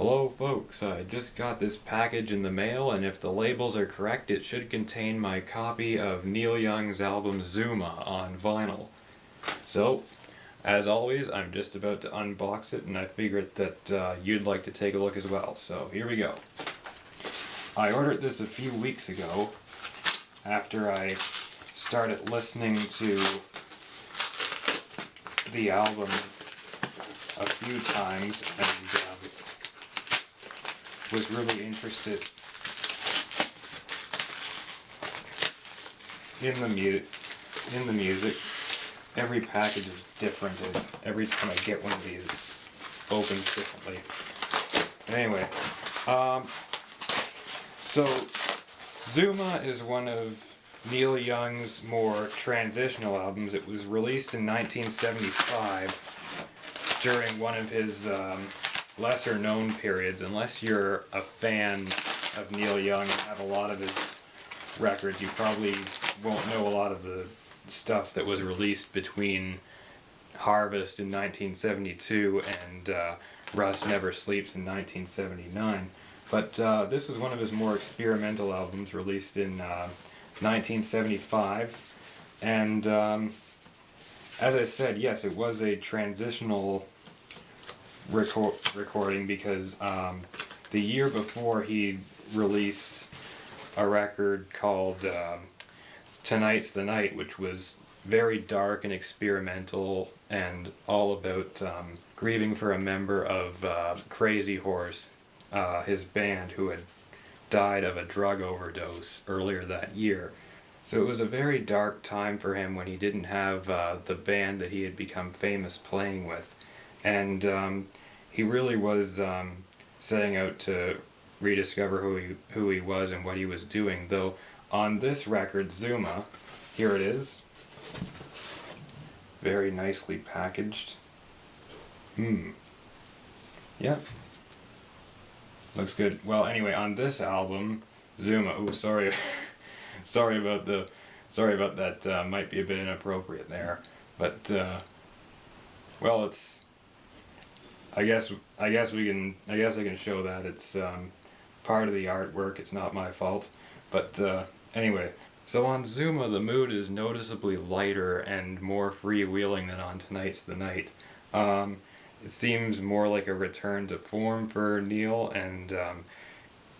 Hello folks, I just got this package in the mail, and if the labels are correct it should contain my copy of Neil Young's album Zuma on vinyl. So, as always, I'm just about to unbox it, and I figured that you'd like to take a look as well, so here we go. I ordered this a few weeks ago after I started listening to the album a few times and was really interested in the music. Every package is different, and every time I get one of these it opens differently. Anyway, so Zuma is one of Neil Young's more transitional albums. It was released in 1975 during one of his lesser known periods. Unless you're a fan of Neil Young and have a lot of his records, you probably won't know a lot of the stuff that was released between Harvest in 1972 and Rust Never Sleeps in 1979. But this was one of his more experimental albums, released in 1975, and as I said, yes, it was a transitional recording because the year before he released a record called Tonight's the Night, which was very dark and experimental and all about grieving for a member of Crazy Horse, his band, who had died of a drug overdose earlier that year. So it was a very dark time for him when he didn't have the band that he had become famous playing with. And he really was setting out to rediscover who he was and what he was doing. Though on this record, Zuma, here it is, very nicely packaged. Yep. Looks good. Well, anyway, on this album, Zuma. Oh, sorry, sorry about that. Might be a bit inappropriate there, but well, it's. I guess I can show that it's part of the artwork. It's not my fault, but anyway. So on Zuma, the mood is noticeably lighter and more freewheeling than on Tonight's the Night. It seems more like a return to form for Neil, and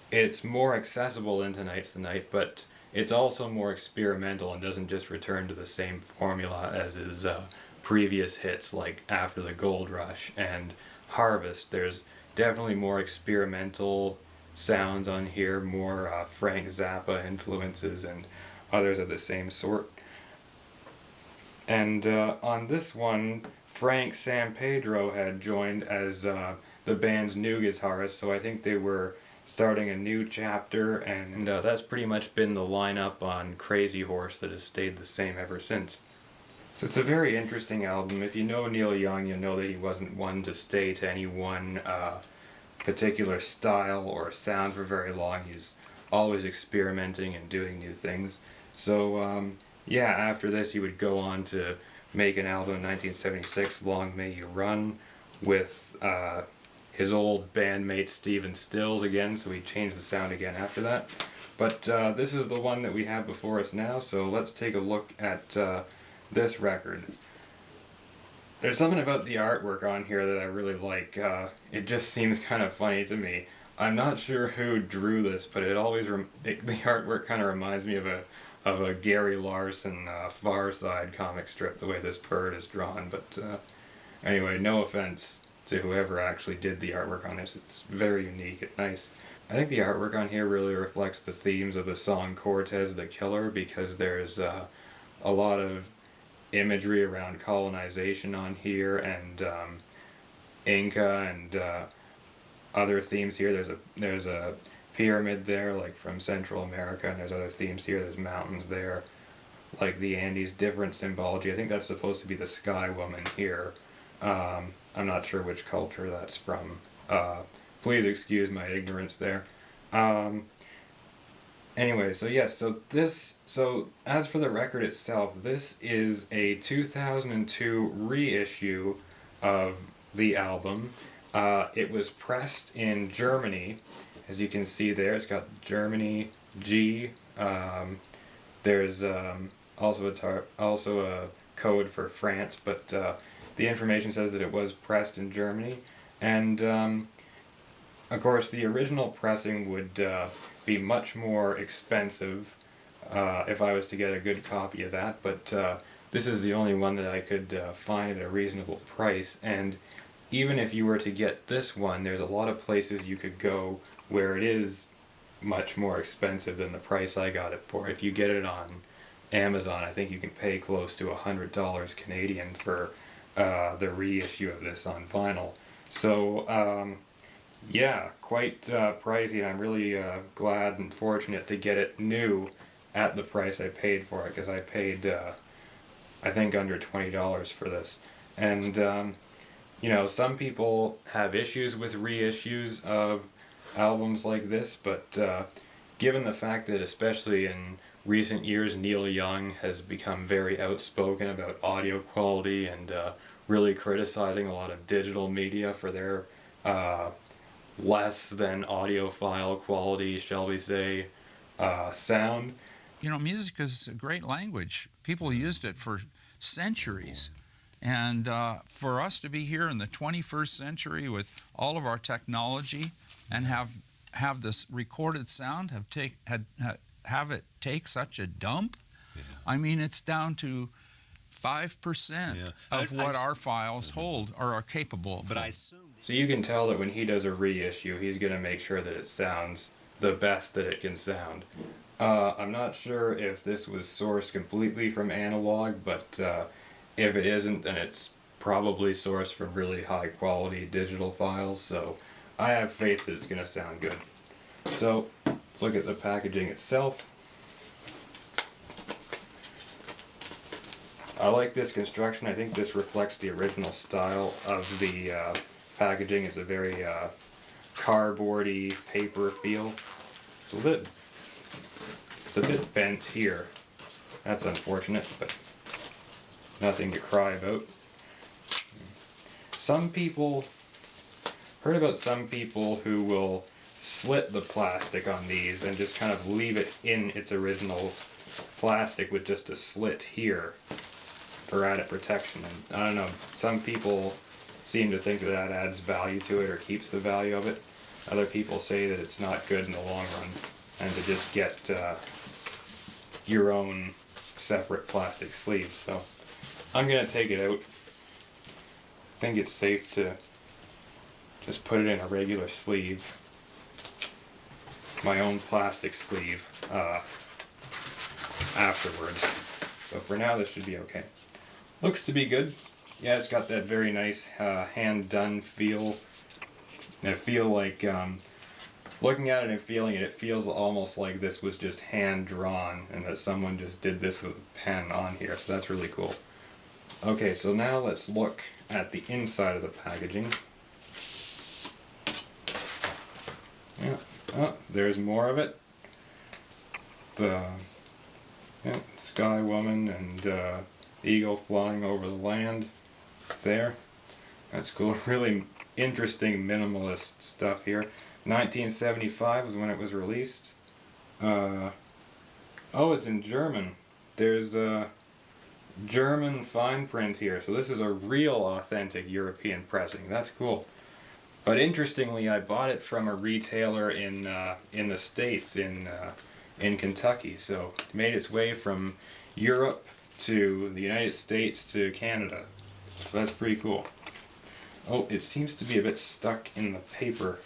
it's more accessible in Tonight's the Night, but it's also more experimental and doesn't just return to the same formula as his previous hits like After the Gold Rush and Harvest. There's definitely more experimental sounds on here, more Frank Zappa influences and others of the same sort. And on this one, Frank Sampedro had joined as the band's new guitarist, so I think they were starting a new chapter, and that's pretty much been the lineup on Crazy Horse that has stayed the same ever since. So it's a very interesting album. If you know Neil Young, you'll know that he wasn't one to stay to any one particular style or sound for very long. He's always experimenting and doing new things. So yeah, after this he would go on to make an album in 1976, Long May You Run, with his old bandmate Stephen Stills again, so he changed the sound again after that. But this is the one that we have before us now, so let's take a look at this record. There's something about the artwork on here that I really like. It just seems kind of funny to me. I'm not sure who drew this, but it always the artwork kind of reminds me of a Gary Larson Far Side comic strip, the way this bird is drawn. But anyway, no offense to whoever actually did the artwork on this. It's very unique and nice. I think the artwork on here really reflects the themes of the song Cortez the Killer, because there's a lot of imagery around colonization on here, and Inca and other themes here. There's a pyramid there, like from Central America, and there's other themes here. There's mountains there, like the Andes, different symbology. I think that's supposed to be the Sky Woman here. I'm not sure which culture that's from. Please excuse my ignorance there. Anyway, so yes, so as for the record itself, this is a 2002 reissue of the album, It was pressed in Germany, as you can see there. It's got Germany G. There's also a code for France, but the information says that it was pressed in Germany, and of course the original pressing would be much more expensive if I was to get a good copy of that, but this is the only one that I could find at a reasonable price. And even if you were to get this one, there's a lot of places you could go where it is much more expensive than the price I got it for. If you get it on Amazon, I think you can pay close to $100 Canadian for the reissue of this on vinyl. So yeah, quite pricey, and I'm really glad and fortunate to get it new at the price I paid for it, because I paid I think under $20 for this. And you know, some people have issues with reissues of albums like this, but given the fact that especially in recent years Neil Young has become very outspoken about audio quality and really criticizing a lot of digital media for their less than audiophile quality, shall we say, sound. You know, music is a great language. People used it for centuries. And for us to be here in the 21st century with all of our technology and have this recorded sound, have it take such a dump, I mean, it's down to 5% of what our files hold or are capable of. But I assume. So you can tell that when he does a reissue, he's going to make sure that it sounds the best that it can sound. I'm not sure if this was sourced completely from analog, but if it isn't, then it's probably sourced from really high quality digital files, so I have faith that it's going to sound good. So let's look at the packaging itself. I like this construction. I think this reflects the original style of the packaging. It's a very cardboardy paper feel. It's a bit bent here. That's unfortunate, but nothing to cry about. Heard about some people who will slit the plastic on these and just kind of leave it in its original plastic with just a slit here for added protection. And I don't know, some people seem to think that that adds value to it or keeps the value of it. Other people say that it's not good in the long run, and to just get your own separate plastic sleeves. So I'm gonna take it out. I think it's safe to just put it in a regular sleeve, my own plastic sleeve, afterwards. So for now this should be okay. Looks to be good. Yeah, it's got that very nice hand done feel. I feel like looking at it and feeling it, it feels almost like this was just hand drawn and that someone just did this with a pen on here, so that's really cool. Okay, so now let's look at the inside of the packaging. Yeah, oh, there's more of it. The Sky Woman and eagle flying over the land there. That's cool. Really interesting minimalist stuff here. 1975 was when it was released. Oh, it's in German. There's a German fine print here, so this is a real authentic European pressing. That's cool. But interestingly, I bought it from a retailer in the States, in Kentucky. So it made its way from Europe to the United States to Canada. So that's pretty cool. Oh, it seems to be a bit stuck in the paper.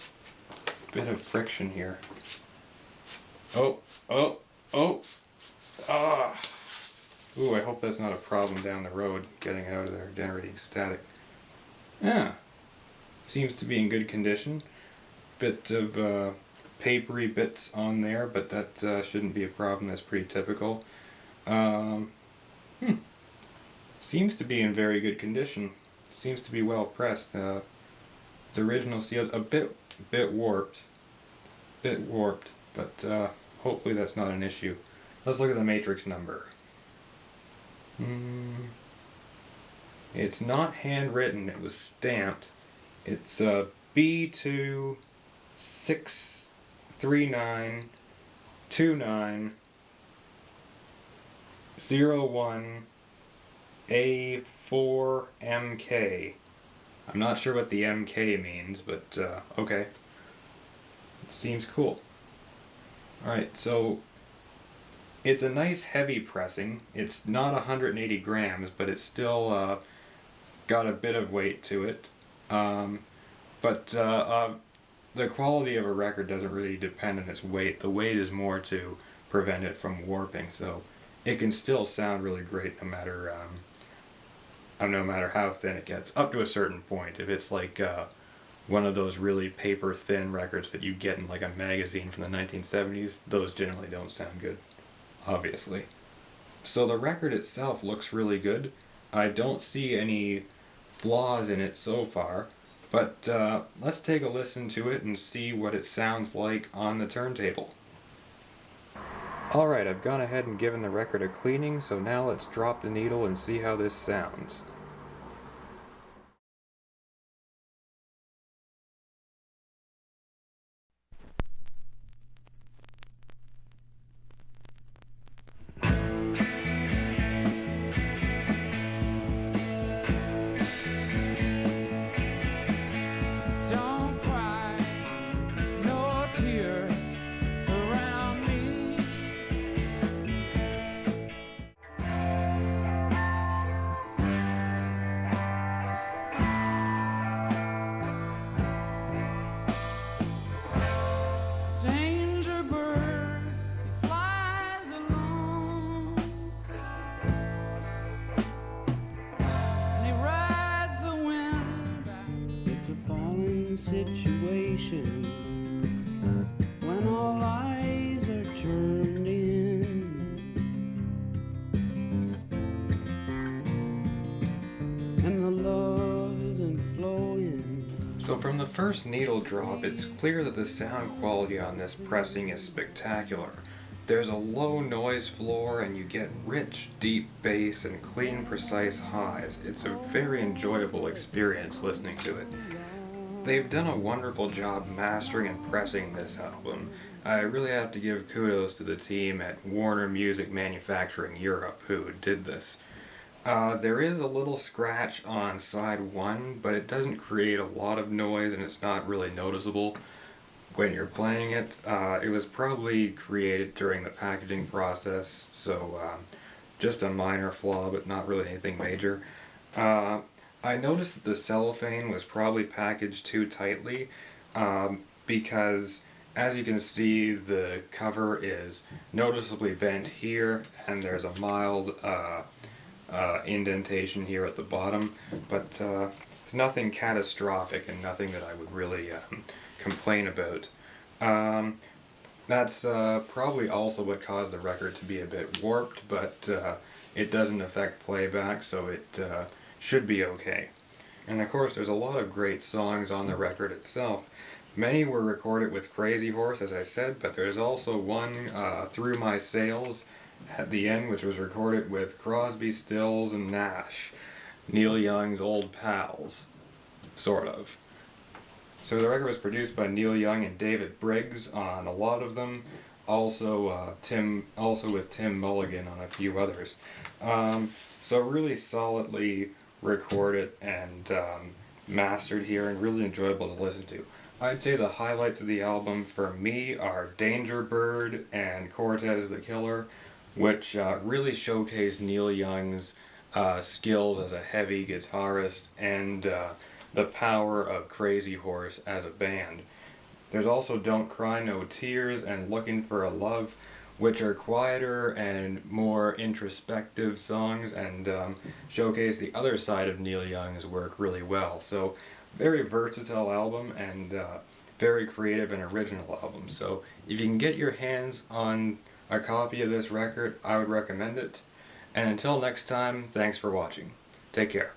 Bit of friction here. Oh, oh, oh! Ah! Ooh, I hope that's not a problem down the road, getting it out of there, generating static. Yeah, seems to be in good condition. Bit of papery bits on there, but that shouldn't be a problem. That's pretty typical. Seems to be in very good condition. Seems to be well pressed. Its original seal, a bit warped, but hopefully that's not an issue. Let's look at the matrix number. It's not handwritten, it was stamped. It's B2692901A4MK. I'm not sure what the MK means, but okay. It seems cool. Alright, so it's a nice heavy pressing. It's not 180 grams, but it's still got a bit of weight to it. But the quality of a record doesn't really depend on its weight. The weight is more to prevent it from warping, so it can still sound really great no matter how thin it gets, up to a certain point. If it's like one of those really paper thin records that you get in like a magazine from the 1970s, those generally don't sound good, obviously. So the record itself looks really good. I don't see any flaws in it so far, but let's take a listen to it and see what it sounds like on the turntable. Alright, I've gone ahead and given the record a cleaning, so now let's drop the needle and see how this sounds. Situation when all eyes are turned in, and the love isn't flowing. So from the first needle drop, it's clear that the sound quality on this pressing is spectacular. There's a low noise floor and you get rich, deep bass and clean, precise highs. It's a very enjoyable experience listening to it. They've done a wonderful job mastering and pressing this album. I really have to give kudos to the team at Warner Music Manufacturing Europe who did this. There is a little scratch on side 1, but it doesn't create a lot of noise and it's not really noticeable when you're playing it. It was probably created during the packaging process, so just a minor flaw, but not really anything major. I noticed that the cellophane was probably packaged too tightly because, as you can see, the cover is noticeably bent here and there's a mild indentation here at the bottom, but it's nothing catastrophic and nothing that I would really complain about. That's probably also what caused the record to be a bit warped, but it doesn't affect playback, so it should be okay. And of course there's a lot of great songs on the record itself. Many were recorded with Crazy Horse, as I said, but there's also one, Through My Sails, at the end, which was recorded with Crosby, Stills, and Nash, Neil Young's old pals, sort of. So the record was produced by Neil Young and David Briggs on a lot of them, also with Tim Mulligan on a few others. So really solidly recorded and mastered here, and really enjoyable to listen to. I'd say the highlights of the album for me are Danger Bird and Cortez the Killer, which really showcase Neil Young's skills as a heavy guitarist and the power of Crazy Horse as a band. There's also Don't Cry No Tears and Looking for a Love, which are quieter and more introspective songs and showcase the other side of Neil Young's work really well. So, very versatile album and very creative and original album. So, if you can get your hands on a copy of this record, I would recommend it. And until next time, thanks for watching. Take care.